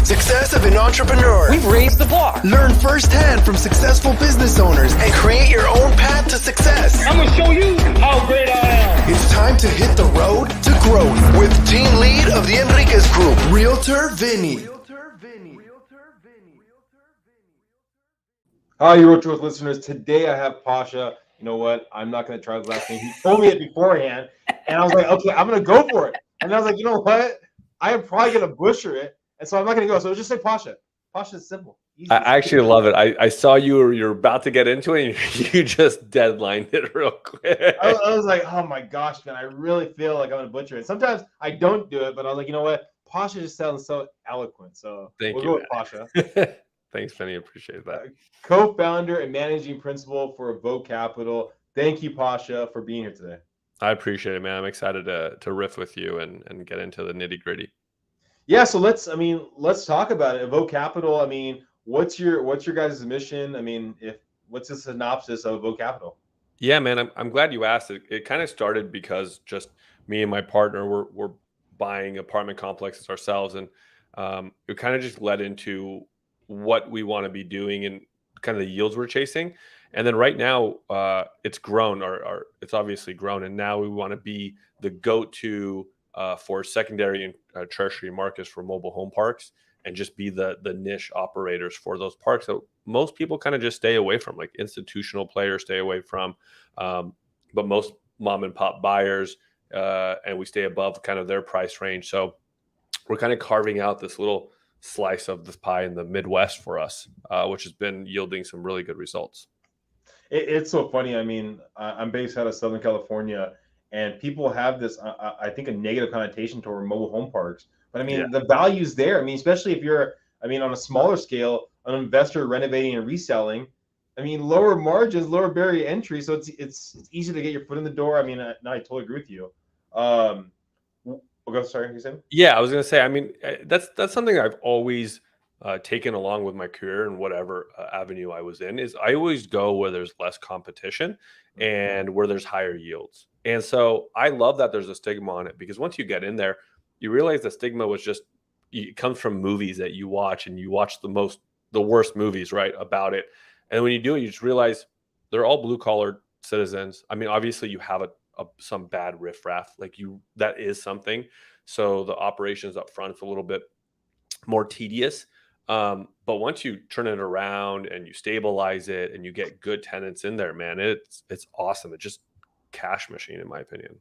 success of an entrepreneur. We've raised the bar. Learn firsthand from successful business owners and create your own path to success. I'm going to show you how great I am. It's time to hit the road to growth with team lead of the Enriquez Group, Realtor Vinny. Hi, Realtor Growth listeners. Today I have Pasha. You know what? I'm not going to try his last name. He told me it beforehand, and I was like, okay, I'm going to go for it. And I was like, you know what? I am probably going to butcher it, and so I'm not going to go. So just say Pasha. Pasha is simple. Easy. I actually love it. I saw you're about to get into it, and you just deadlined it real quick. I was like, oh my gosh, man, I really feel like I'm going to butcher it. Sometimes I don't do it, but I was like, you know what? Pasha just sounds so eloquent. So we'll go with Pasha. Thanks, Penny. Appreciate that. Co-founder and managing principal for Evoke Capital. Thank you, Pasha, for being here today. I appreciate it, man. I'm excited to riff with you and get into the nitty gritty. Yeah, so let's talk about it. Evoke Capital. I mean, what's your guys' mission? I mean, what's the synopsis of Evoke Capital? Yeah, man. I'm glad you asked. It kind of started because just me and my partner were buying apartment complexes ourselves, and it kind of just led into what we want to be doing and kind of the yields we're chasing. And then right now it's grown, or it's obviously grown. And now we want to be the go-to for secondary and tertiary markets for mobile home parks, and just be the niche operators for those parks. So most people kind of just stay away from, like institutional players stay away from, but most mom and pop buyers, and we stay above kind of their price range. So we're kind of carving out this little slice of this pie in the Midwest for us, which has been yielding some really good results. It's so funny. I mean, I'm based out of Southern California, and people have this, I think, a negative connotation toward mobile home parks. But I mean, the value's there. I mean, especially if you're, on a smaller scale, an investor renovating and reselling. I mean, lower margins, lower barrier to entry, so it's easy to get your foot in the door. I mean, I totally agree with you. Sorry, you said? Yeah, I was going to say, I mean, that's something I've always taken along with my career, and whatever avenue I was in, is I always go where there's less competition and where there's higher yields. And so I love that there's a stigma on it, because once you get in there, you realize the stigma was just, it comes from movies that you watch, and you watch the worst movies, right, about it. And when you do it, you just realize they're all blue collar citizens. I mean, obviously you have some bad riffraff, that is something. So the operations up front is a little bit more tedious. But once you turn it around and you stabilize it and you get good tenants in there, man, it's awesome. It's just cash machine, in my opinion.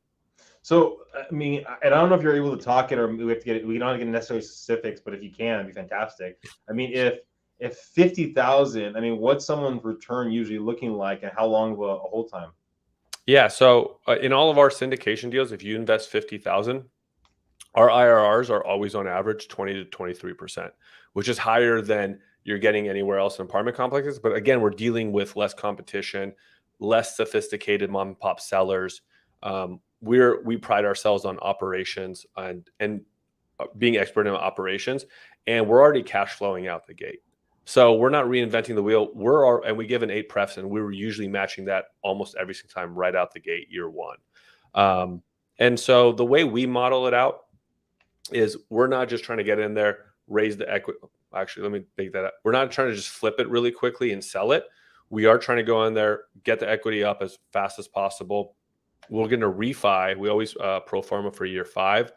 So, I mean, and I don't know if you're able to talk it, or we have to get it. We don't get necessarily specifics, but if you can, it'd be fantastic. I mean, if 50,000, I mean, what's someone's return usually looking like, and how long will a hold time? Yeah. So in all of our syndication deals, if you invest 50,000, our IRRs are always on average 20 to 23%, which is higher than you're getting anywhere else in apartment complexes. But again, we're dealing with less competition, less sophisticated mom and pop sellers. We pride ourselves on operations and being expert in operations, and we're already cash flowing out the gate. So we're not reinventing the wheel. And we give an 8 prefs, and we were usually matching that almost every single time right out the gate, year one. And so the way we model it out is we're not just trying to get in there, raise the equity. Actually, let me take that up. We're not trying to just flip it really quickly and sell it. We are trying to go in there, get the equity up as fast as possible. We're going to refi. We always pro forma for year 5.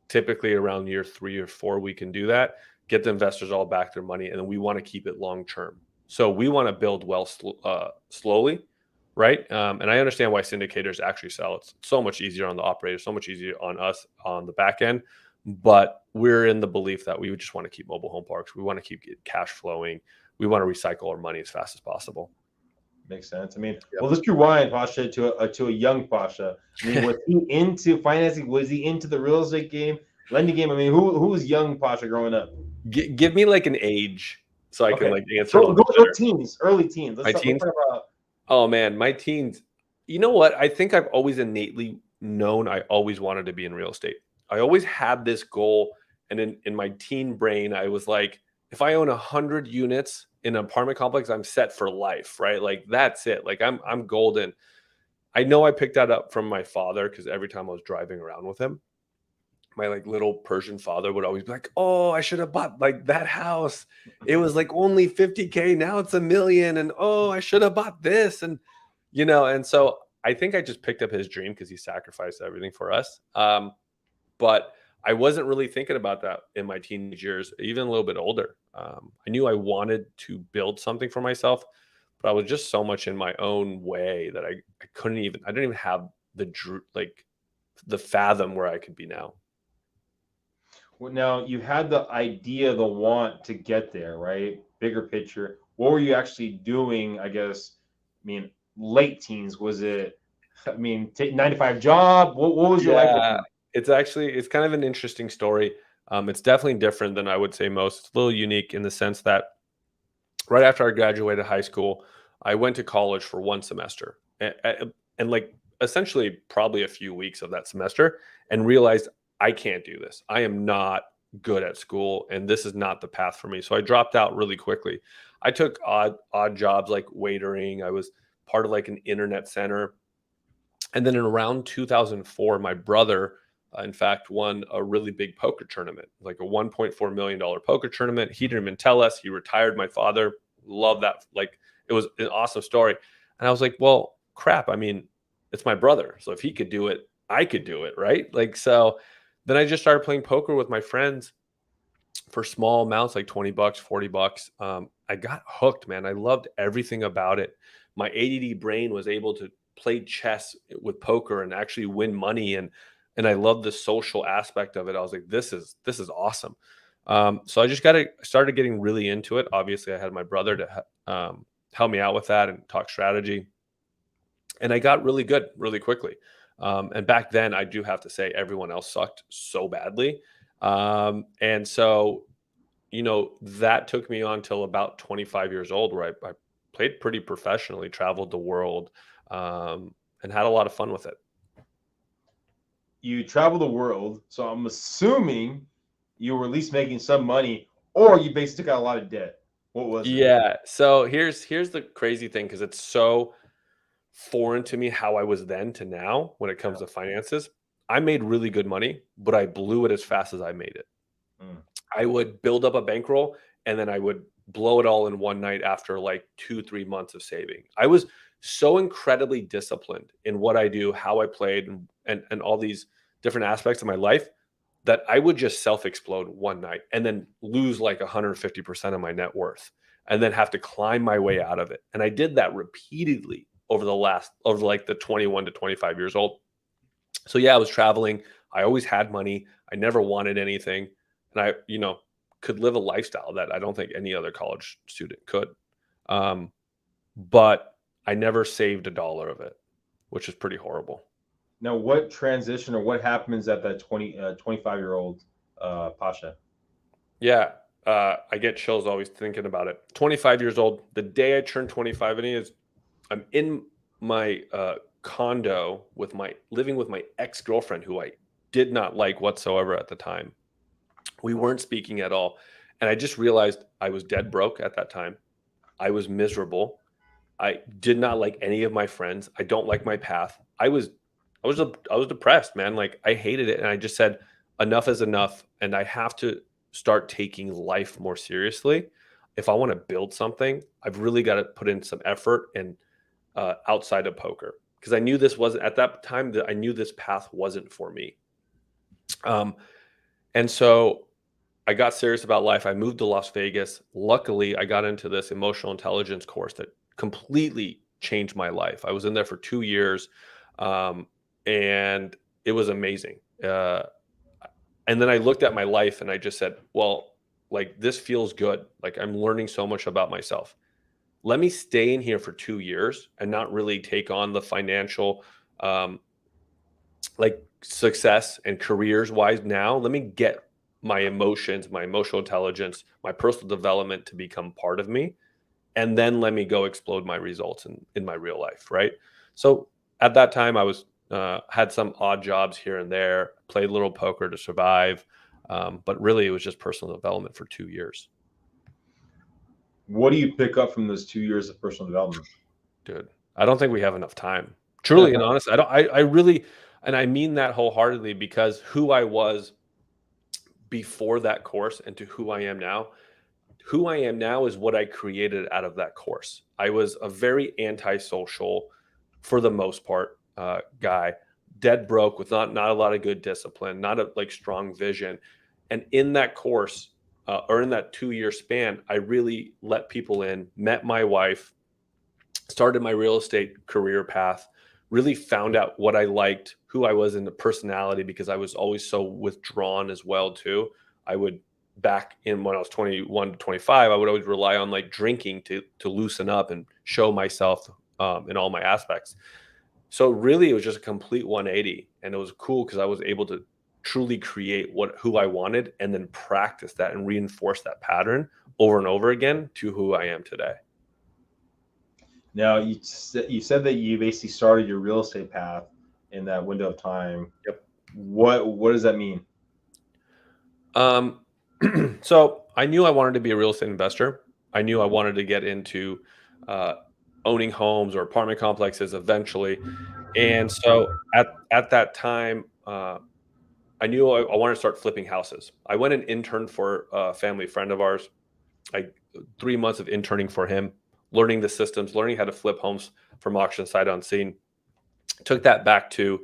Typically around year 3 or 4, we can do that. Get the investors all back their money, and then we want to keep it long term. So we want to build slowly, right? And I understand why syndicators actually sell. It's so much easier on the operator, so much easier on us on the back end. But we're in the belief that we just want to keep mobile home parks. We want to keep cash flowing. We want to recycle our money as fast as possible. Makes sense. I mean, well, let's rewind, Pasha, to a young Pasha. I mean, was he into financing? Was he into the real estate game, lending game? I mean, who was young Pasha growing up? Give me like an age so I can answer. Go teens, early teens. My teens. Oh man, my teens. You know what? I think I've always innately known I always wanted to be in real estate. I always had this goal, and in my teen brain, I was like, if I own 100 units in an apartment complex, I'm set for life, right? Like that's it. Like I'm golden. I know I picked that up from my father because every time I was driving around with him. my like little Persian father would always be like, "Oh, I should have bought like that house. It was like only 50K. Now it's 1 million. And oh, I should have bought this." And and so I think I just picked up his dream because he sacrificed everything for us. But I wasn't really thinking about that in my teenage years, even a little bit older. I knew I wanted to build something for myself, but I was just so much in my own way that I didn't even have the fathom where I could be now. Well, now you had the idea, the want to get there, right? Bigger picture. What were you actually doing? I guess. I mean, late teens. Was it? I mean, 9 to 5 job. What was your life Yeah, like? it's kind of an interesting story. It's definitely different than I would say most. It's a little unique in the sense that right after I graduated high school, I went to college for 1 semester and like essentially probably a few weeks of that semester and realized I can't do this. I am not good at school and this is not the path for me. So I dropped out really quickly. I took odd jobs like waitering. I was part of like an internet center. And then in around 2004, my brother, in fact, won a really big poker tournament, like a $1.4 million poker tournament. He didn't even tell us. He retired my father. Love that. Like, it was an awesome story. And I was like, well, crap. I mean, it's my brother. So if he could do it, I could do it. Right. Like, so then I just started playing poker with my friends for small amounts, like $20, $40. I got hooked, man. I loved everything about it. My ADD brain was able to play chess with poker and actually win money. And I love the social aspect of it. I was like, this is awesome. So I just started getting really into it. Obviously, I had my brother to help me out with that and talk strategy. And I got really good really quickly. And back then, I do have to say, everyone else sucked so badly. And so, that took me on till about 25 years old, where I played pretty professionally, traveled the world, and had a lot of fun with it. You travel the world, so I'm assuming you were at least making some money, or you basically got a lot of debt. What was it? Yeah. So here's the crazy thing, because it's so foreign to me how I was then to now when it comes to finances. I made really good money, but I blew it as fast as I made it. Mm. I would build up a bankroll and then I would blow it all in one night after like 2-3 months of saving. I was so incredibly disciplined in what I do, how I played, and all these different aspects of my life that I would just self-explode one night and then lose like 150% of my net worth and then have to climb my way out of it. And I did that repeatedly over like the 21 to 25 years old. So yeah, I was traveling. I always had money. I never wanted anything. And I, could live a lifestyle that I don't think any other college student could. But I never saved a dollar of it, which is pretty horrible. Now, what transition or what happens at that 25-year-old Pasha? Yeah, I get chills always thinking about it. 25 years old, the day I turned 25, I'm in my condo living with my ex-girlfriend, who I did not like whatsoever at the time. We weren't speaking at all. And I just realized I was dead broke at that time. I was miserable. I did not like any of my friends. I don't like my path. I was depressed, man. Like, I hated it. And I just said, enough is enough. And I have to start taking life more seriously. If I want to build something, I've really got to put in some effort and outside of poker. Because I knew this wasn't, at that time, that I knew this path wasn't for me. And so I got serious about life. I moved to Las Vegas. Luckily, I got into this emotional intelligence course that completely changed my life. I was in there for 2 years, and it was amazing. And then I looked at my life and I just said, well, like, this feels good. Like, I'm learning so much about myself. Let me stay in here for 2 years and not really take on the financial, like, success and careers wise now. Let me get my emotions, my emotional intelligence, my personal development to become part of me. And then let me go explode my results in my real life. Right. So at that time I was, had some odd jobs here and there, played a little poker to survive. But really it was just personal development for 2 years. What do you pick up from those 2 years of personal development? Dude, I don't think we have enough time. Truly and honestly, I really, and I mean that wholeheartedly, because who I was before that course and to who I am now. Who I am now is what I created out of that course. I was a very antisocial, for the most part, guy, dead broke with not a lot of good discipline, not a like strong vision. And in that course, or in that 2-year span, I really let people in, met my wife, started my real estate career path, really found out what I liked, who I was in the personality, because I was always so withdrawn as well too. I would back in when I was 21 to 25, I would always rely on like drinking to loosen up and show myself in all my aspects. So really it was just a complete 180, and it was cool because I was able to truly create who I wanted and then practice that and reinforce that pattern over and over again to who I am today. Now, you said that you basically started your real estate path in that window of time. Yep. What does that mean? So I knew I wanted to be a real estate investor. I knew I wanted to get into owning homes or apartment complexes eventually. And so at that time, I knew I wanted to start flipping houses. I went and interned for a family friend of ours. 3 months of interning for him, learning the systems, learning how to flip homes from auction sight unseen. Took that back to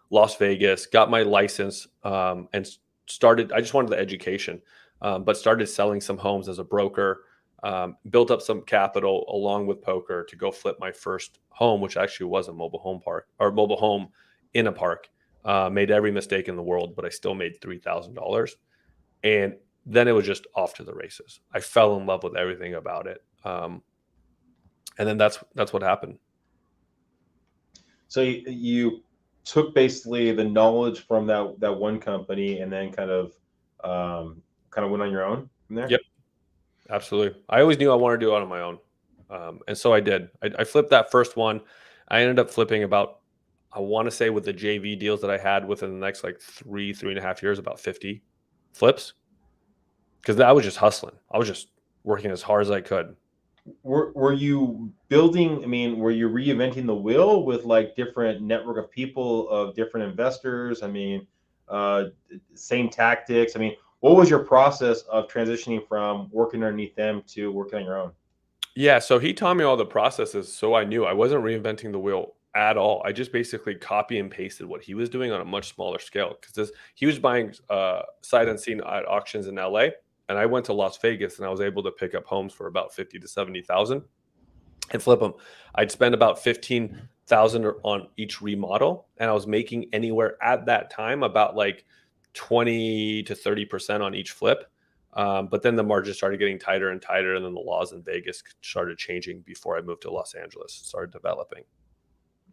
Las Vegas, got my license, and started. I just wanted the education, but started selling some homes as a broker. Built up some capital along with poker to go flip my first home, which actually was a mobile home park or mobile home in a park. Made every mistake in the world, but I still made $3,000. And then it was just off to the races. I fell in love with everything about it. And then that's what happened. So you took basically the knowledge from that one company and then kind of went on your own from there? Yep, absolutely. I always knew I wanted to do it on my own. And so I did. I flipped that first one. I ended up flipping about, I want to say with the JV deals that I had within the next like 3.5 years, about 50 flips. Because I was just hustling. I was just working as hard as I could. Were you building, were you reinventing the wheel with like different network of people, of different investors? Same tactics. What was your process of transitioning from working underneath them to working on your own? Yeah, so he taught me all the processes, so I knew I wasn't reinventing the wheel at all. I just basically copy and pasted what he was doing on a much smaller scale, because he was buying sight unseen at auctions in LA, and I went to Las Vegas, and I was able to pick up homes for about 50 to 70,000 and flip them. I'd spend about 15,000 on each remodel, and I was making anywhere at that time about like 20 to 30% on each flip. But then the margin started getting tighter and tighter, and then the laws in Vegas started changing before I moved to Los Angeles, started developing.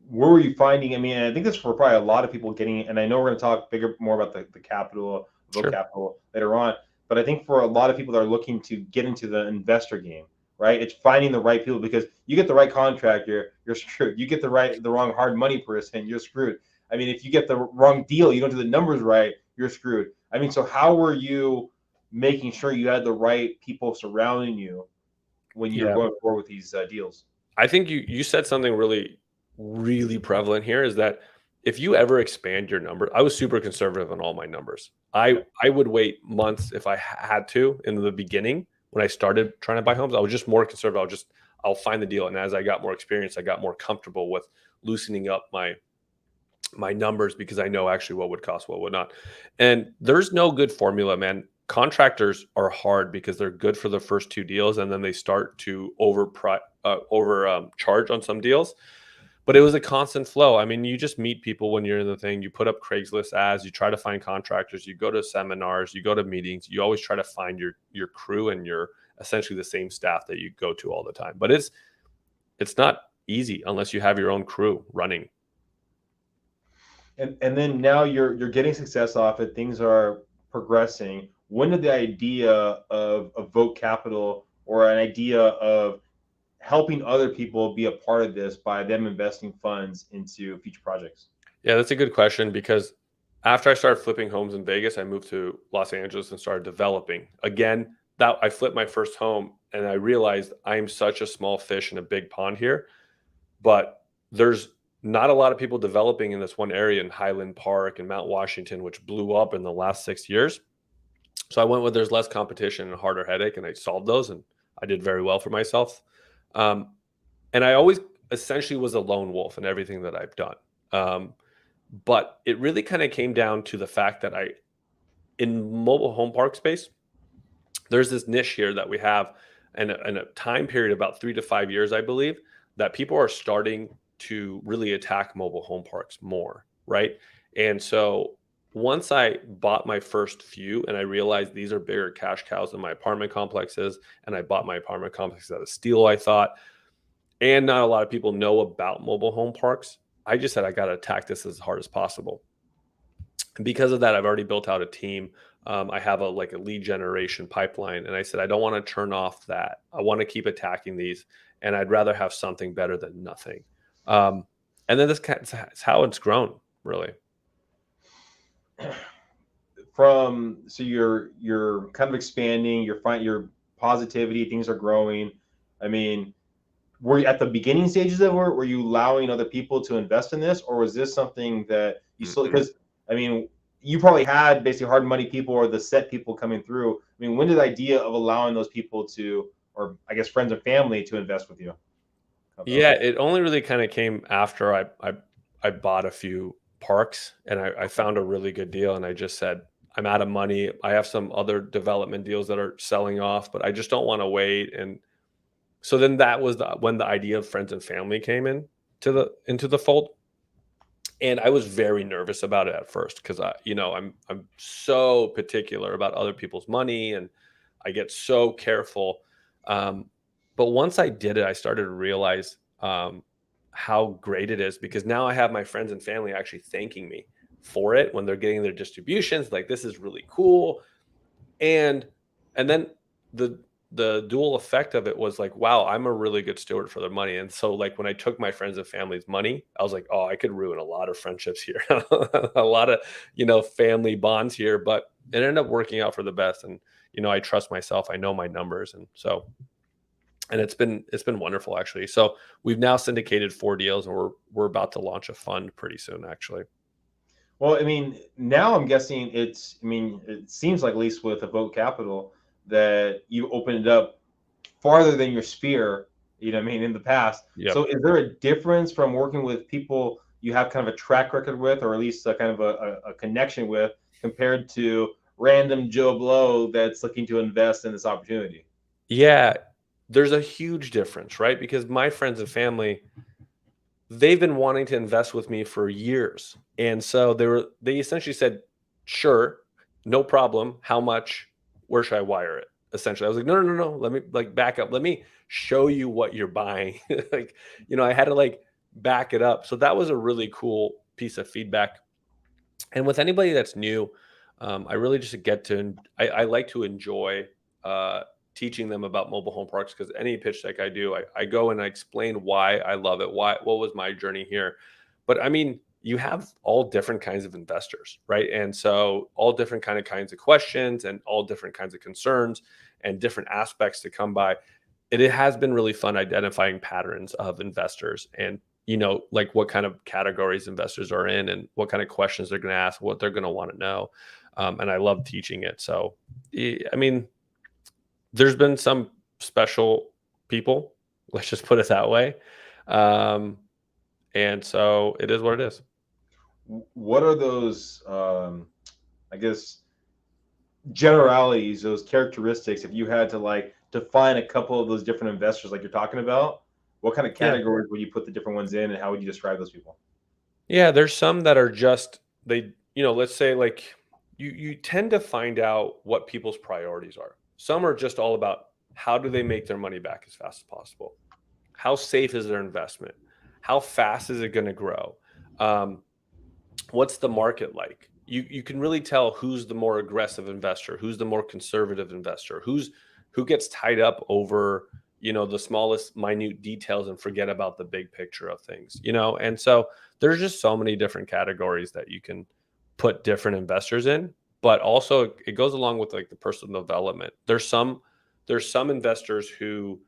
Where were you finding? I think this for probably a lot of people getting, and I know we're going to talk more about the capital, Evoke Capital later on, but I think for a lot of people that are looking to get into the investor game, right? It's finding the right people, because you get the right contractor, you're screwed. You get the wrong hard money person, you're screwed. If you get the wrong deal, you don't do the numbers right, you're screwed. So how were you making sure you had the right people surrounding you when you're going forward with these deals? I think you said something really, really prevalent here, is that if you ever expand your number, I was super conservative on all my numbers. I would wait months if I had to in the beginning when I started trying to buy homes. I was just more conservative. I'll find the deal. And as I got more experience, I got more comfortable with loosening up my numbers, because I know actually what would cost, what would not. And there's no good formula, man. Contractors are hard because they're good for the first 2 deals, and then they start to charge on some deals. But it was a constant flow. You just meet people when you're in the thing. You put up Craigslist ads. You try to find contractors. You go to seminars. You go to meetings. You always try to find your crew and your essentially the same staff that you go to all the time. But it's not easy unless you have your own crew running. And then now you're getting success off it. Things are progressing. When did the idea of Evoke Capital, or an idea of helping other people be a part of this by them investing funds into future projects? Yeah, that's a good question, because after I started flipping homes in Vegas, I moved to Los Angeles and started developing. Again, that I flipped my first home, and I realized I'm such a small fish in a big pond here, but there's not a lot of people developing in this one area in Highland Park and Mount Washington, which blew up in the last 6 years. So I went with there's less competition and harder headache, and I solved those, and I did very well for myself. Um, and I always essentially was a lone wolf in everything that I've done. Um, but it really kind of came down to the fact that in mobile home park space, there's this niche here that we have, and a time period about 3 to 5 years, I believe, that people are starting to really attack mobile home parks more, right? And so once I bought my first few and I realized these are bigger cash cows than my apartment complexes, and I bought my apartment complex at a steal, I thought, and not a lot of people know about mobile home parks, I just said I got to attack this as hard as possible. And because of that, I've already built out a team. I have a lead generation pipeline, and I said I don't want to turn off that. I want to keep attacking these, and I'd rather have something better than nothing. And then that's how it's grown, really. So you're kind of expanding. Your positivity, things are growing. I mean, were you at the beginning stages of it? Were you allowing other people to invest in this, or was this something that you still? Because I mean, you probably had basically hard money people or the set people coming through. I mean, when did the idea of allowing those people to, or I guess friends and family, to invest with you? Yeah, it only really kind of came after I bought a few parks, and I found a really good deal, and I just said I'm out of money. I have some other development deals that are selling off, but I just don't want to wait. And so then that was when the idea of friends and family came into the fold. And I was very nervous about it at first because I'm so particular about other people's money, and I get so careful. But once I did it, I started to realize how great it is, because now I have my friends and family actually thanking me for it when they're getting their distributions. Like, this is really cool. And then the dual effect of it was like, wow, I'm a really good steward for their money. And so like when I took my friends and family's money, I was like, oh, I could ruin a lot of friendships here, a lot of, family bonds here, but it ended up working out for the best. And, I trust myself, I know my numbers. And so, and it's been wonderful, actually. So we've now syndicated 4 deals, and we're about to launch a fund pretty soon, actually. Well, I mean, now I'm guessing it seems like, at least with Evoke Capital, that you opened it up farther than your sphere, in the past. Yep. So is there a difference from working with people you have kind of a track record with, or at least a kind of a connection with, compared to random Joe Blow that's looking to invest in this opportunity? Yeah, there's a huge difference, right? Because my friends and family, they've been wanting to invest with me for years. And so they essentially said, sure, no problem. How much? Where should I wire it? Essentially, I was like, no. Let me back up. Let me show you what you're buying. I had to back it up. So that was a really cool piece of feedback. And with anybody that's new, I really just I like to enjoy teaching them about mobile home parks, because any pitch deck I do, I go and I explain why I love it, what was my journey here. But I mean, you have all different kinds of investors, right? And so all different kinds of questions, and all different kinds of concerns, and different aspects to come by. It has been really fun identifying patterns of investors, and what kind of categories investors are in, and what kind of questions they're going to ask, what they're going to want to know. And I love teaching it. So, I mean, there's been some special people, let's just put it that way. And so it is what it is. What are those, I guess, generalities, those characteristics, if you had to define a couple of those different investors like you're talking about, what kind of categories would you put the different ones in, and how would you describe those people? Yeah, there's some that are just, let's say you tend to find out what people's priorities are. Some are just all about how do they make their money back as fast as possible? How safe is their investment? How fast is it going to grow? What's the market like? You can really tell who's the more aggressive investor, who's the more conservative investor, who gets tied up over the smallest minute details and forget about the big picture of things. And so there's just so many different categories that you can put different investors in. But also it goes along with the personal development. There's some investors who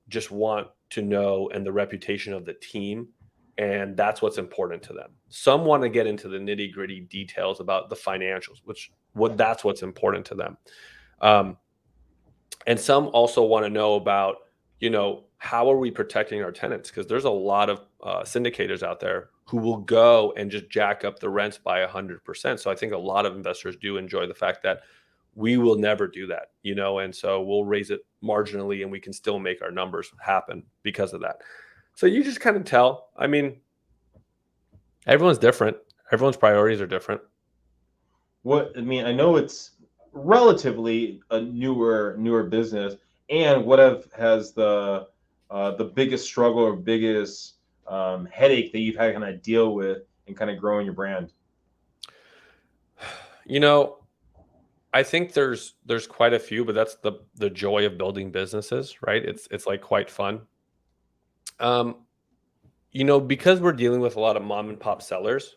just want to know, and the reputation of the team, and that's what's important to them. Some want to get into the nitty gritty details about the financials, which that's what's important to them. And some also want to know about, how are we protecting our tenants? Because there's a lot of syndicators out there who will go and just jack up the rents by 100%. So I think a lot of investors do enjoy the fact that we will never do that, and so we'll raise it marginally and we can still make our numbers happen because of that. So you just kind of tell. I mean, everyone's different. Everyone's priorities are different. I know it's relatively a newer business, and has the biggest struggle or biggest headache that you've had to kind of deal with in kind of growing your brand? I think there's quite a few, but that's the joy of building businesses, right? It's like quite fun. Because we're dealing with a lot of mom and pop sellers,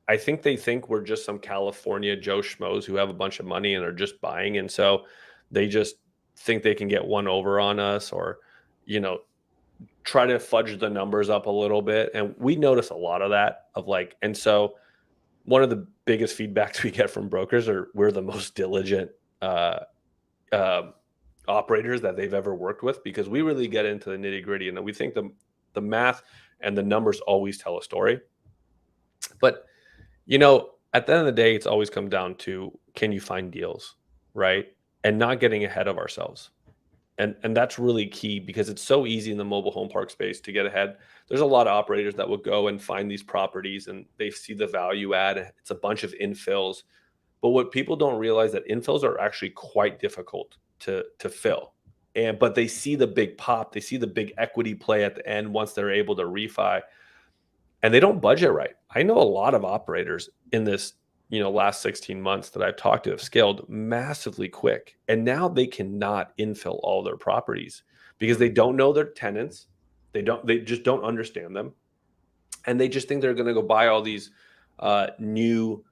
I think they think we're just some California Joe Schmoes who have a bunch of money and are just buying. And so they just think they can get one over on us, or, try to fudge the numbers up a little bit. And we notice a lot of that and so one of the biggest feedbacks we get from brokers are we're the most diligent operators that they've ever worked with, because we really get into the nitty gritty, and we think the math and the numbers always tell a story. But at the end of the day, it's always come down to, can you find deals, right? And not getting ahead of ourselves. And that's really key, because it's so easy in the mobile home park space to get ahead. There's a lot of operators that will go and find these properties and they see the value add. It's a bunch of infills. But what people don't realize, that infills are actually quite difficult to fill. But they see the big pop, they see the big equity play at the end once they're able to refi, and they don't budget right. I know a lot of operators in this last 16 months that I've talked to have scaled massively quick, and now they cannot infill all their properties because they don't know their tenants. They just don't understand them, and they just think they're going to go buy all these new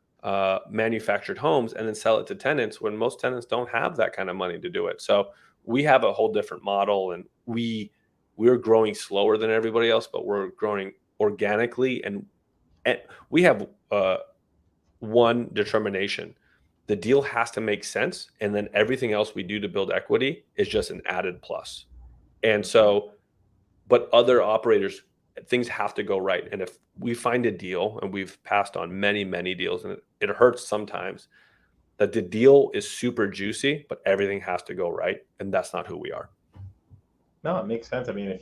manufactured homes and then sell it to tenants, when most tenants don't have that kind of money to do it. So we have a whole different model, and we're growing slower than everybody else, but we're growing organically, and we have one determination: the deal has to make sense, and then everything else we do to build equity is just an added plus. And so, but other operators, things have to go right. And if we find a deal, and we've passed on many deals, and it hurts sometimes, that the deal is super juicy, but everything has to go right, and that's not who we are. No, it makes sense. I mean,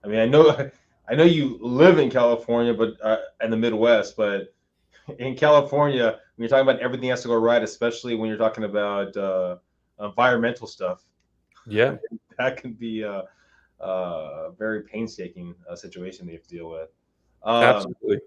I know you live in California, but in the Midwest, but in California, when you're talking about everything has to go right, especially when you're talking about environmental stuff, Yeah, that can be a very painstaking situation that you have to deal with. absolutely.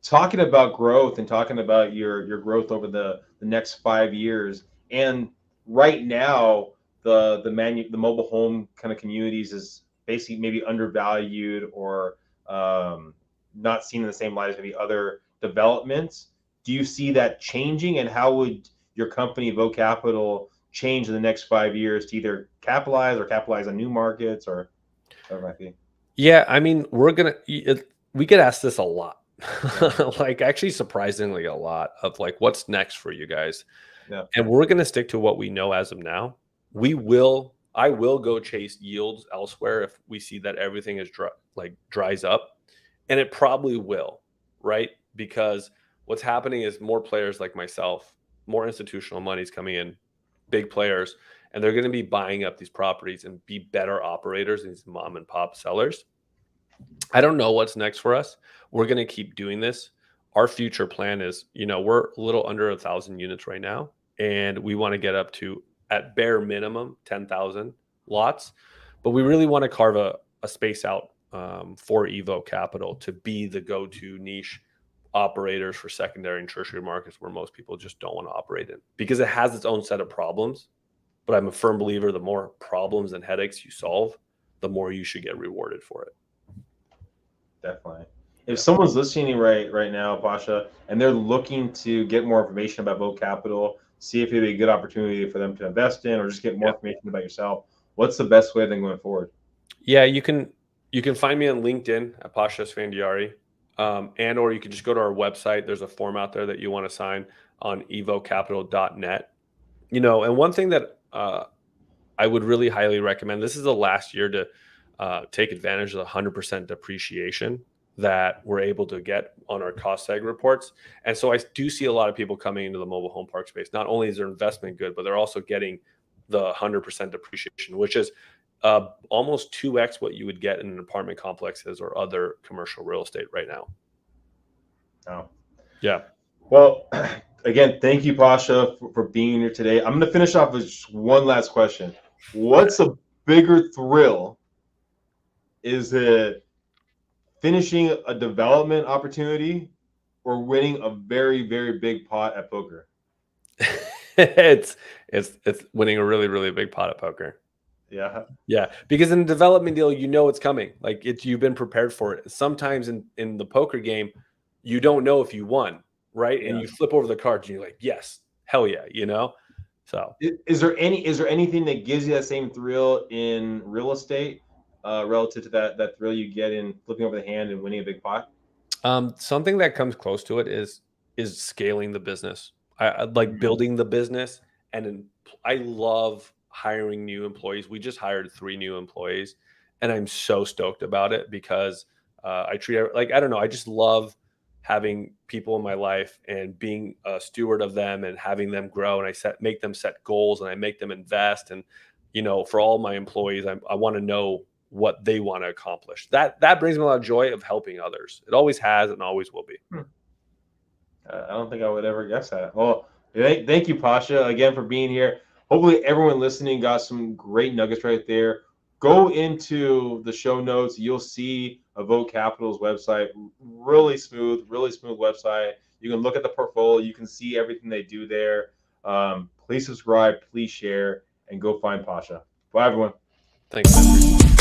Talking about growth and talking about your growth over the next 5 years, and right now the mobile home kind of communities is basically maybe undervalued, or not seen in the same light as maybe other developments. Do you see that changing, and how would your company Evoke Capital change in the next 5 years to either capitalize on new markets, or whatever it might be? Yeah, I mean, we get asked this a lot. Like, actually surprisingly a lot, of what's next for you guys. Yeah. And we're going to stick to what we know as of now. I will go chase yields elsewhere if we see that everything is dries up, and it probably will, right? Because what's happening is more players like myself, more institutional money's coming in, big players, and they're going to be buying up these properties and be better operators than these mom and pop sellers. I don't know what's next for us. We're going to keep doing this. Our future plan is, we're a little under 1,000 units right now, and we want to get up to, at bare minimum, 10,000 lots. But we really want to carve a space out for Evoke Capital to be the go-to niche operators for secondary and tertiary markets where most people just don't want to operate in, because it has its own set of problems. But I'm a firm believer, the more problems and headaches you solve, the more you should get rewarded for it. Definitely. If someone's listening right now, Pasha, and they're looking to get more information about Evoke Capital, see if it'd be a good opportunity for them to invest in, or just get more information about yourself, what's the best way then going forward? Yeah, you can find me on LinkedIn at Pasha Esfandiary, or you can just go to our website. There's a form out there that you want to sign. on evocapital.net. You know, and one thing that I would really highly recommend, this is the last year to take advantage of the 100% depreciation that we're able to get on our cost seg reports. And so I do see a lot of people coming into the mobile home park space. Not only is their investment good, but they're also getting the 100% depreciation, which is almost 2x what you would get in an apartment complexes or other commercial real estate right now. Oh. Yeah. Well, again, thank you, Pasha, for being here today. I'm going to finish off with just one last question. What's a bigger thrill? Is it finishing a development opportunity or winning a very, very big pot at poker? it's winning a really, really big pot of poker. Yeah. Yeah, because in a development deal, you know it's coming. Like you've been prepared for it. Sometimes in the poker game, you don't know if you won, right? And you flip over the cards and you're like, yes, hell yeah, you know? So is there anything that gives you that same thrill in real estate relative to that thrill you get in flipping over the hand and winning a big pot? something that comes close to it is scaling the business. I like building the business, and I love hiring new employees. We just hired 3 new employees, and I'm so stoked about it because I treat it like, I don't know, I just love having people in my life and being a steward of them and having them grow. And I make them set goals and I make them invest. And, you know, for all my employees, I want to know what they want to accomplish. That brings me a lot of joy of helping others. It always has and always will be. I don't think I would ever guess that. Well, thank you, Pasha, again for being here. Hopefully everyone listening got some great nuggets right there. Go into the show notes. You'll see Evoke Capital's website. Really smooth website. You can look at the portfolio. You can see everything they do there. Please subscribe, please share, and go find Pasha. Bye, everyone. Thanks, man.